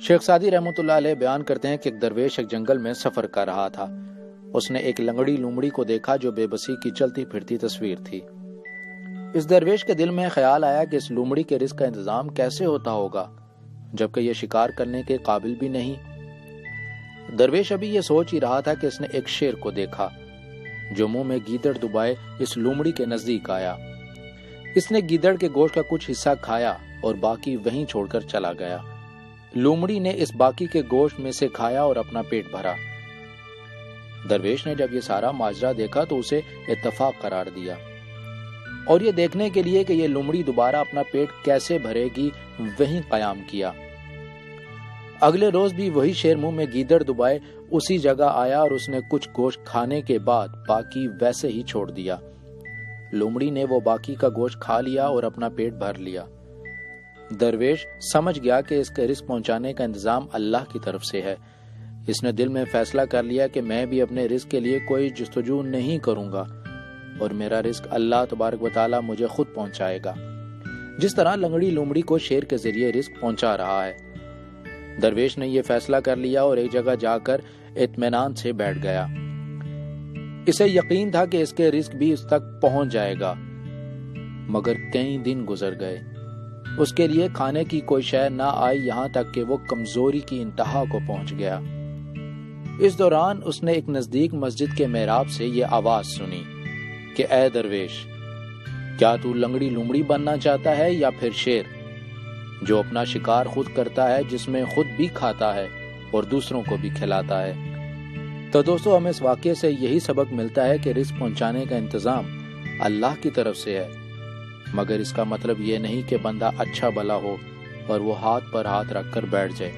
شیخ Saadi رحمۃ اللہ علیہ بیان کرتے ہیں کہ ایک درویش ایک جنگل میں سفر کر رہا تھا۔ اس نے ایک لنگڑی لومڑی کو دیکھا جو بے بسی کی چلتی پھرتی تصویر تھی۔ اس درویش کے دل میں خیال آیا کہ اس لومڑی کے رزق کا انتظام کیسے ہوتا ہوگا جبکہ یہ شکار کرنے کے قابل بھی نہیں۔ درویش ابھی یہ سوچ ہی رہا تھا کہ اس نے ایک شیر کو دیکھا جو منہ میں گیدڑ دبائے اس لومڑی کے نزدیک آیا۔ اس نے گیدڑ کے گوشت کا کچھ حصہ کھایا اور باقی وہیں چھوڑ کر چلا گیا۔ لومڑی نے اس باقی کے گوشت میں سے کھایا اور اپنا پیٹ بھرا۔ درویش نے جب یہ سارا ماجرا دیکھا تو اسے اتفاق قرار دیا اور یہ دیکھنے کے لیے کہ یہ لومڑی دوبارہ اپنا پیٹ کیسے بھرے گی وہیں قیام کیا۔ اگلے روز بھی وہی شیر منہ میں گیدڑ دبائے اسی جگہ آیا اور اس نے کچھ گوشت کھانے کے بعد باقی ویسے ہی چھوڑ دیا۔ لومڑی نے وہ باقی کا گوشت کھا لیا اور اپنا پیٹ بھر لیا۔ درویش سمجھ گیا کہ اس کے رزق پہنچانے کا انتظام اللہ کی طرف سے ہے۔ اس نے دل میں فیصلہ کر لیا کہ میں بھی اپنے رزق کے لیے کوئی جستجو نہیں کروں گا اور میرا رزق اللہ تبارک و تعالی مجھے خود پہنچائے گا، جس طرح لنگڑی لومڑی کو شیر کے ذریعے رزق پہنچا رہا ہے۔ درویش نے یہ فیصلہ کر لیا اور ایک جگہ جا کر اطمینان سے بیٹھ گیا۔ اسے یقین تھا کہ اس کے رزق بھی اس تک پہنچ جائے گا، مگر کئی دن گزر گئے۔ اس کے لیے کھانے کی کوئی شے نہ آئی یہاں تک کہ وہ کمزوری کی انتہا کو پہنچ گیا۔ اس دوران اس نے ایک نزدیک مسجد کے محراب سے یہ آواز سنی کہ اے درویش، کیا تو لنگڑی لومڑی بننا چاہتا ہے یا پھر شیر جو اپنا شکار خود کرتا ہے، جس میں خود بھی کھاتا ہے اور دوسروں کو بھی کھلاتا ہے؟ تو دوستو، ہمیں اس واقعے سے یہی سبق ملتا ہے کہ رزق پہنچانے کا انتظام اللہ کی طرف سے ہے، مگر اس کا مطلب یہ نہیں کہ بندہ اچھا بھلا ہو اور وہ ہاتھ پر ہاتھ رکھ کر بیٹھ جائے۔